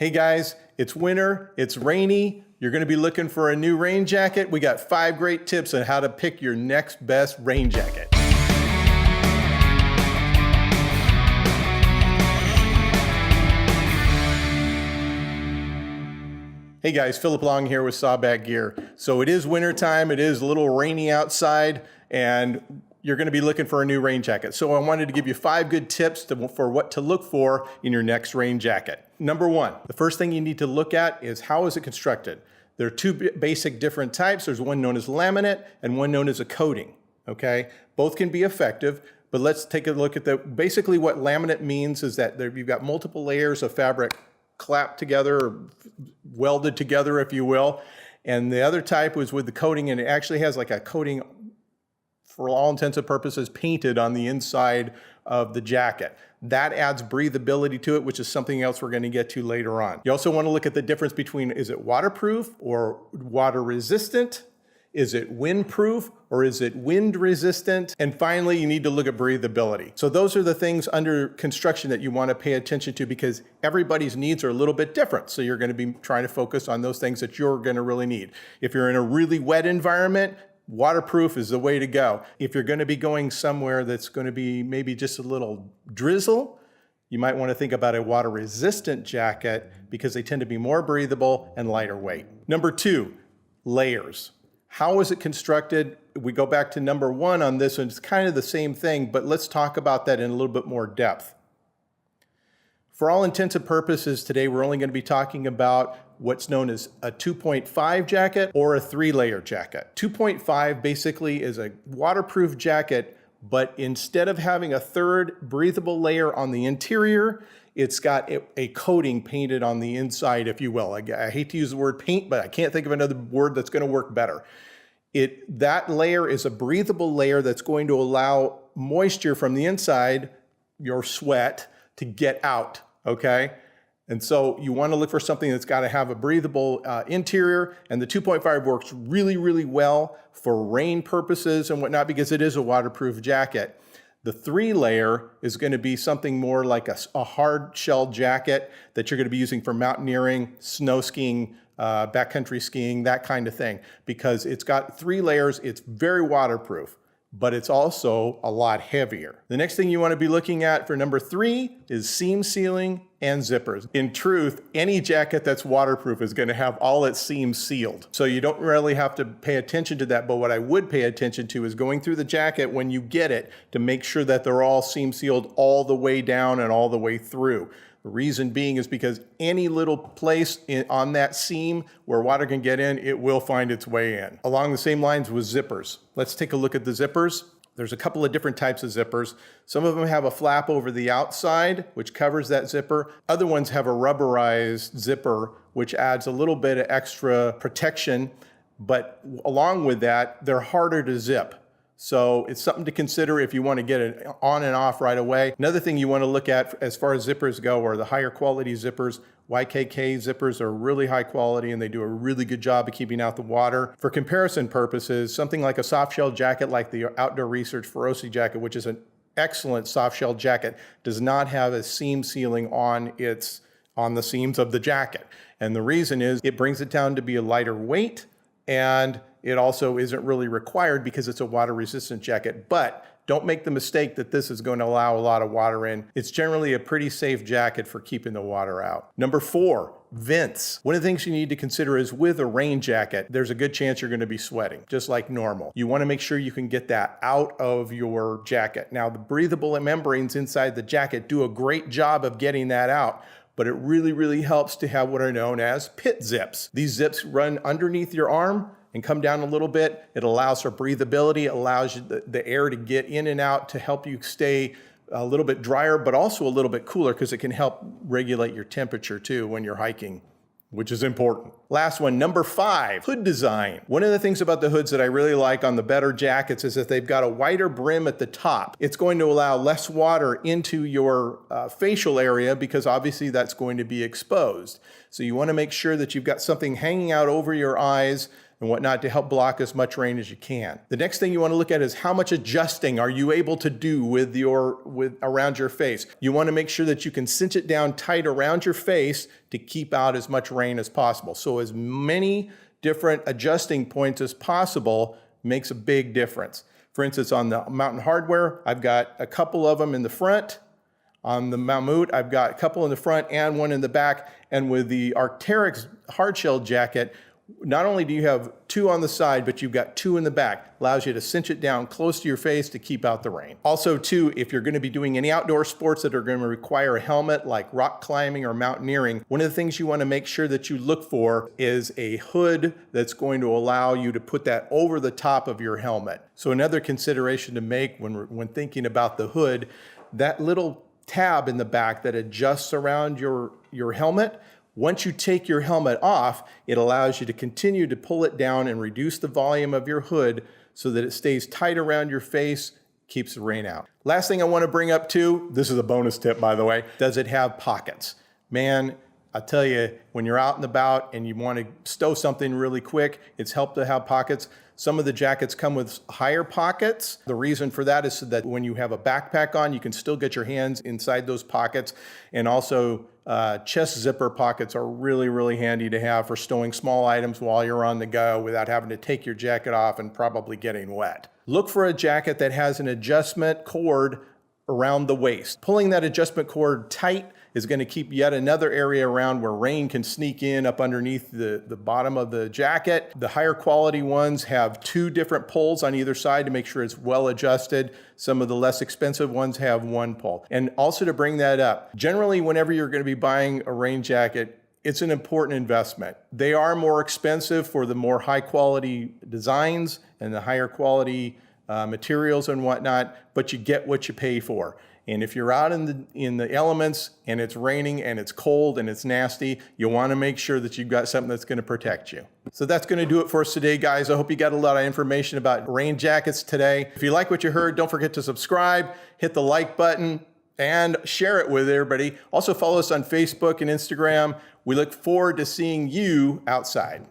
Hey guys, it's winter, it's rainy, you're gonna be looking for a new rain jacket. We got 5 great tips on how to pick your next best rain jacket. Hey guys, Philip Long here with Sawback Gear. So it is winter time, it is a little rainy outside, and you're gonna be looking for a new rain jacket. So I wanted to give you 5 good tips for what to look for in your next rain jacket. Number 1, the first thing you need to look at is how is it constructed? There are 2 basic different types. There's one known as laminate and one known as a coating, okay? Both can be effective, but let's take a look at basically what laminate means is that you've got multiple layers of fabric clapped together, or welded together, if you will. And the other type was with the coating, and it actually has like a coating, for all intents and purposes, painted on the inside of the jacket. That adds breathability to it, which is something else we're going to get to later on. You also want to look at the difference between, is it waterproof or water resistant? Is it windproof or is it wind resistant? And finally, you need to look at breathability. So those are the things under construction that you want to pay attention to, because everybody's needs are a little bit different. So you're going to be trying to focus on those things that you're going to really need. If you're in a really wet environment, waterproof is the way to go. If you're going to be going somewhere that's going to be maybe just a little drizzle, you might want to think about a water resistant jacket because they tend to be more breathable and lighter weight. Number 2, layers. How is it constructed? We go back to number 1 on this, and it's kind of the same thing, but let's talk about that in a little bit more depth. For all intents and purposes today, we're only going to be talking about what's known as a 2.5 jacket or a 3-layer jacket. 2.5 basically is a waterproof jacket, but instead of having a 3rd breathable layer on the interior, it's got a coating painted on the inside, if you will. I hate to use the word paint, but I can't think of another word that's going to work better. That layer is a breathable layer that's going to allow moisture from the inside, your sweat, to get out, okay? And so you want to look for something that's got to have a breathable interior, and the 2.5 works really, really well for rain purposes and whatnot because it is a waterproof jacket. The 3-layer is going to be something more like a hard shell jacket that you're going to be using for mountaineering, snow skiing, backcountry skiing, that kind of thing, because it's got 3 layers. It's very waterproof, but it's also a lot heavier. The next thing you want to be looking at for number 3 is seam sealing and zippers. In truth, any jacket that's waterproof is going to have all its seams sealed. So you don't really have to pay attention to that, but what I would pay attention to is going through the jacket when you get it to make sure that they're all seam sealed all the way down and all the way through. The reason being is because any little place on that seam where water can get in, it will find its way in. Along the same lines with zippers. Let's take a look at the zippers. There's a couple of different types of zippers. Some of them have a flap over the outside, which covers that zipper. Other ones have a rubberized zipper, which adds a little bit of extra protection. But along with that, they're harder to zip. So it's something to consider if you want to get it on and off right away. Another thing you want to look at as far as zippers go are the higher quality zippers. YKK zippers are really high quality and they do a really good job of keeping out the water. For comparison purposes, something like a soft shell jacket like the Outdoor Research Feroce jacket, which is an excellent soft shell jacket, does not have a seam sealing on the seams of the jacket. And the reason is it brings it down to be a lighter weight, and it also isn't really required because it's a water resistant jacket. But don't make the mistake that this is going to allow a lot of water in. It's generally a pretty safe jacket for keeping the water out. Number 4, vents. One of the things you need to consider is with a rain jacket, there's a good chance you're going to be sweating, just like normal. You want to make sure you can get that out of your jacket. Now, the breathable membranes inside the jacket do a great job of getting that out, but it really, really helps to have what are known as pit zips. These zips run underneath your arm and come down a little bit. It allows for breathability, it allows you the air to get in and out to help you stay a little bit drier, but also a little bit cooler because it can help regulate your temperature too when you're hiking, which is important. Last one, number 5, hood design. One of the things about the hoods that I really like on the better jackets is that they've got a wider brim at the top. It's going to allow less water into your facial area because obviously that's going to be exposed. So you want to make sure that you've got something hanging out over your eyes and whatnot to help block as much rain as you can. The next thing you want to look at is how much adjusting are you able to do with around your face. You want to make sure that you can cinch it down tight around your face to keep out as much rain as possible. So as many different adjusting points as possible makes a big difference. For instance, on the Mountain Hardware, I've got a couple of them in the front. On the Mammut, I've got a couple in the front and one in the back. And with the Arc'teryx hardshell jacket, not only do you have 2 on the side, but you've got 2 in the back. Allows you to cinch it down close to your face to keep out the rain. Also, too, if you're going to be doing any outdoor sports that are going to require a helmet like rock climbing or mountaineering, one of the things you want to make sure that you look for is a hood that's going to allow you to put that over the top of your helmet. So another consideration to make when thinking about the hood, that little tab in the back that adjusts around your helmet, once you take your helmet off, it allows you to continue to pull it down and reduce the volume of your hood so that it stays tight around your face, keeps the rain out. Last thing I want to bring up too, this is a bonus tip by the way, does it have pockets? Man, I tell you, when you're out and about and you want to stow something really quick, it's helped to have pockets. Some of the jackets come with higher pockets. The reason for that is so that when you have a backpack on, you can still get your hands inside those pockets. And also chest zipper pockets are really, really handy to have for stowing small items while you're on the go without having to take your jacket off and probably getting wet. Look for a jacket that has an adjustment cord around the waist. Pulling that adjustment cord tight is going to keep yet another area around where rain can sneak in up underneath the bottom of the jacket. The higher quality ones have 2 different pulls on either side to make sure it's well adjusted. Some of the less expensive ones have 1 pull. And also to bring that up, generally whenever you're going to be buying a rain jacket, it's an important investment. They are more expensive for the more high quality designs and the higher quality materials and whatnot, but you get what you pay for. And if you're out in the elements and it's raining and it's cold and it's nasty, you want to make sure that you've got something that's going to protect you. So that's going to do it for us today, guys. I hope you got a lot of information about rain jackets today. If you like what you heard, don't forget to subscribe, hit the like button, and share it with everybody. Also follow us on Facebook and Instagram. We look forward to seeing you outside.